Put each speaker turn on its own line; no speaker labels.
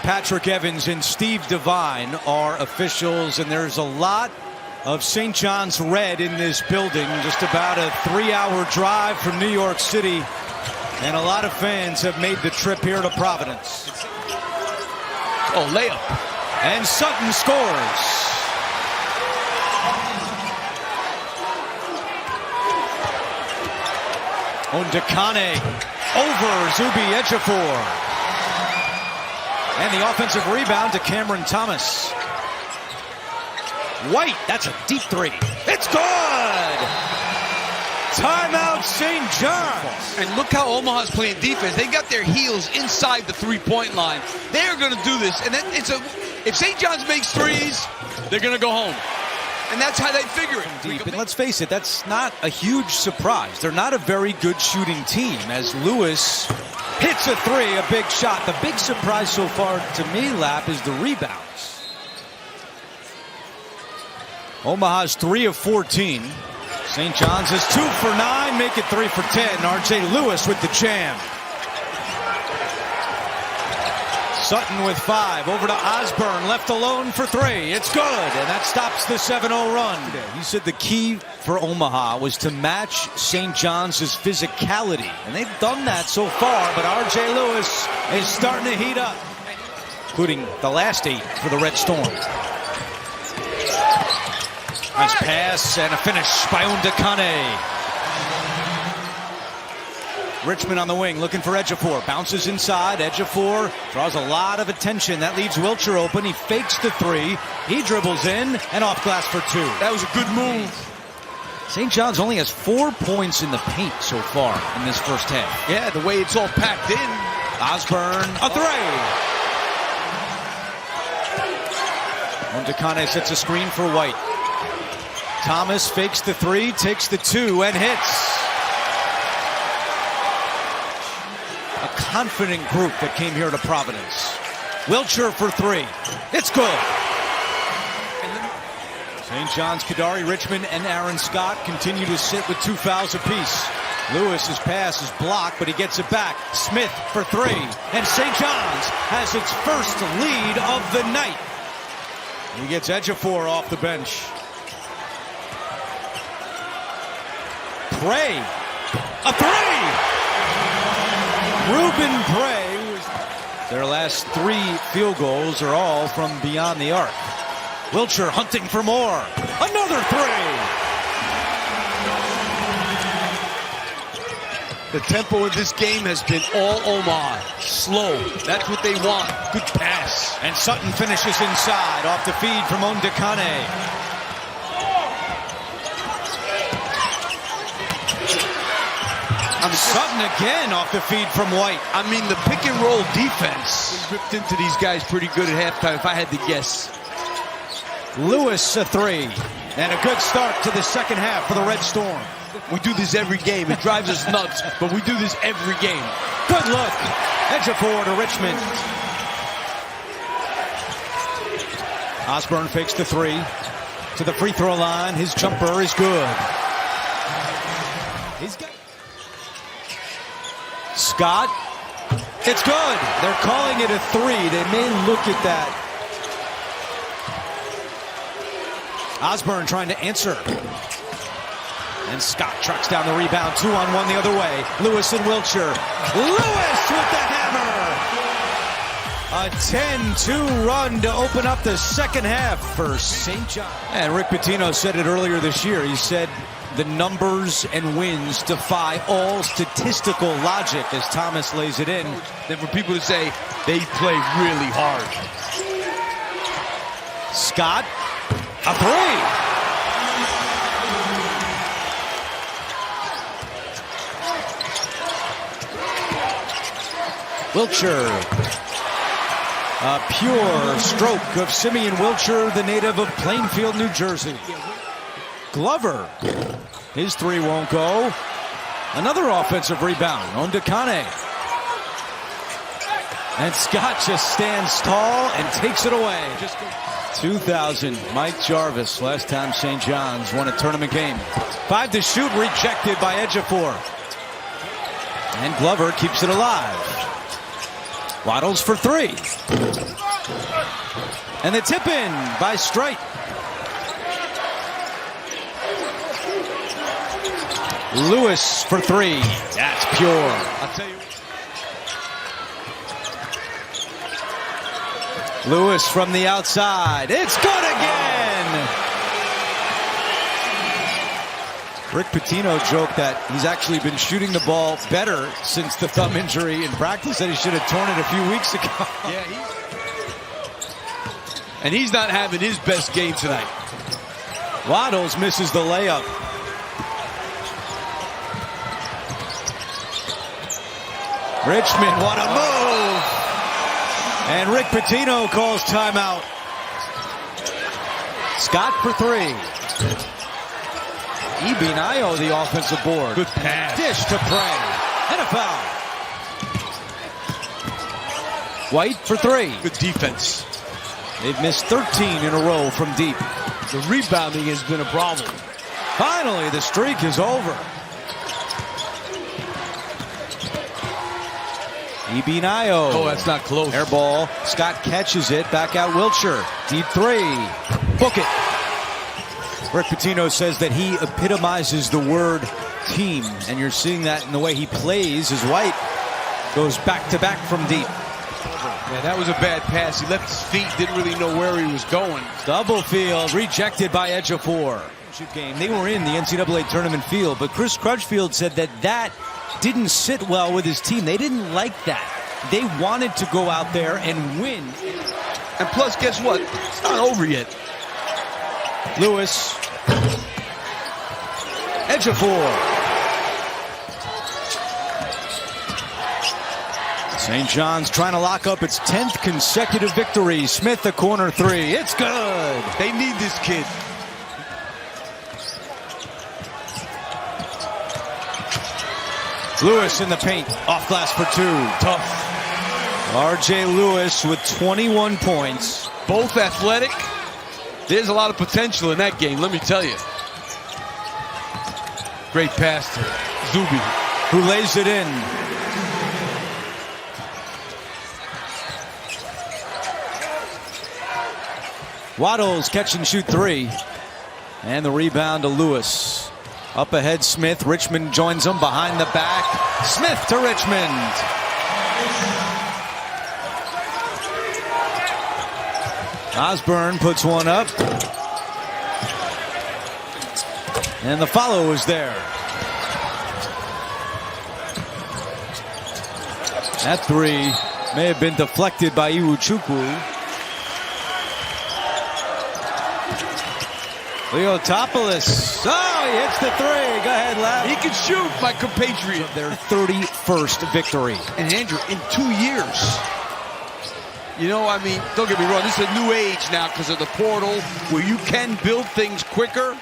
Patrick Evans and Steve Devine are officials, and there's a lot of St. John's red in this building. Just about a 3-hour drive from New York City, and a lot of fans have made the trip here to Providence.
Oh, layup.
And Sutton scores. Ondekane over Zubi Ejiofor. And the offensive rebound to Cameron Thomas. White, that's a deep three. It's good! Timeout St. John's.
And look how Omaha's playing defense. They got their heels inside the three-point line. They're going to do this. And then if St. John's makes threes, they're going to go home. And that's how they figure it.
Deep. And let's face it, that's not a huge surprise. They're not a very good shooting team, as Lewis hits a three, a big shot. The big surprise so far to me, Lap, is the rebounds. Omaha's 3 of 14. St. John's is 2 for 9, make it 3 for 10. RJ Lewis with the jam. Sutton with 5, over to Osborne, left alone for 3. It's good, and that stops the 7-0 run. He said the key for Omaha was to match St. John's physicality, and they've done that so far, but RJ Lewis is starting to heat up, including the last 8 for the Red Storm. Nice pass and a finish by Ondekane. Richmond on the wing, looking for Ejiofor. Bounces inside. Ejiofor draws a lot of attention. That leaves Wilcher open. He fakes the 3. He dribbles in and off glass for 2.
That was a good move.
St. John's only has 4 points in the paint so far in this first half.
Yeah, the way it's all packed in.
Osborne, a 3. Ondekane sets a screen for White. Thomas fakes the 3, takes the 2, and hits. A confident group that came here to Providence. Wilcher for 3. It's good. St. John's, Kadari Richmond, and Aaron Scott continue to sit with 2 fouls apiece. Lewis's pass is blocked, but he gets it back. Smith for 3. And St. John's has its first lead of the night. He gets Ejiofor off the bench. Prey. A 3! Ruben Prey. Their last 3 field goals are all from beyond the arc. Wilcher hunting for more. Another 3.
The tempo of this game has been all Omaha. Slow. That's what they want. Good pass.
And Sutton finishes inside off the feed from Ondekane. Sutton again off the feed from White.
I mean, the pick and roll defense ripped into these guys pretty good at halftime, if I had to guess.
Lewis a 3. And a good start to the second half for the Red Storm.
We do this every game. It drives us nuts, but we do this every game.
Good look. Ejiofor to Richmond. Osborne fakes the 3. To the free throw line. His jumper is good. He's got Scott. It's good. They're calling it a 3. They may look at that. Osborne trying to answer. And Scott tracks down the rebound. 2-on-1 the other way. Lewis and Wilcher. Lewis with the hammer. A 10-2 run to open up the second half for St. John. And Rick Pitino said it earlier this year. He said the numbers and wins defy all statistical logic as Thomas lays it in.
Then for people to say they play really hard.
Scott, a 3. Wilcher. A pure stroke of Simeon Wilcher, the native of Plainfield, New Jersey. Glover. His 3 won't go. Another offensive rebound. Ondekane. And Scott just stands tall and takes it away. 2000, Mike Jarvis, last time St. John's won a tournament game. 5 to shoot, rejected by Ejiofor. And Glover keeps it alive. Waddles for three. And the tip in by Strite. Lewis for three. That's pure.
I'll tell you.
Lewis from the outside. It's good again. Rick Pitino joked that he's actually been shooting the ball better since the thumb injury in practice, that he should have torn it a few weeks ago.
Yeah, and he's not having his best game tonight.
Waddles misses the layup. Richmond, what a move! And Rick Pitino calls timeout. Scott for three. Ibinayo, the offensive board.
Good pass.
Dish to Prey. And a foul. White for three.
Good defense.
They've missed 13 in a row from deep.
The rebounding has been a problem.
Finally, the streak is over. Ibinayo.
Oh, that's not close.
Air ball. Scott catches it. Back out Wiltshire. Deep three. Book it. Rick Pitino says that he epitomizes the word team. And you're seeing that in the way he plays as White goes back to back from deep.
Yeah, that was a bad pass. He left his feet, didn't really know where he was going.
Double field rejected by Ejiofor. Game. They were in the NCAA tournament field, but Chris Crutchfield said that didn't sit well with his team. They didn't like that. They wanted to go out there and win.
And plus, guess what? It's not over yet.
Lewis. Ejiofor. St. John's trying to lock up its 10th consecutive victory. Smith, the corner three. It's good.
They need this kid.
Lewis in the paint. Off glass for two.
Tough.
R.J. Lewis with 21 points.
Both athletic. There's a lot of potential in that game, let me tell you. Great pass to Zuby,
who lays it in. Waddles catch and shoot three. And the rebound to Lewis. Up ahead, Smith. Richmond joins him behind the back. Smith to Richmond. Osborne puts one up. And the follow is there. That three may have been deflected by Iwuchukwu. Leotopoulos. Oh, he hits the three. Go ahead, Lav.
He can shoot, my compatriot.
Their 31st victory.
And Andrew, in 2 years. You know, I mean, don't get me wrong. This is a new age now because of the portal where you can build things quicker.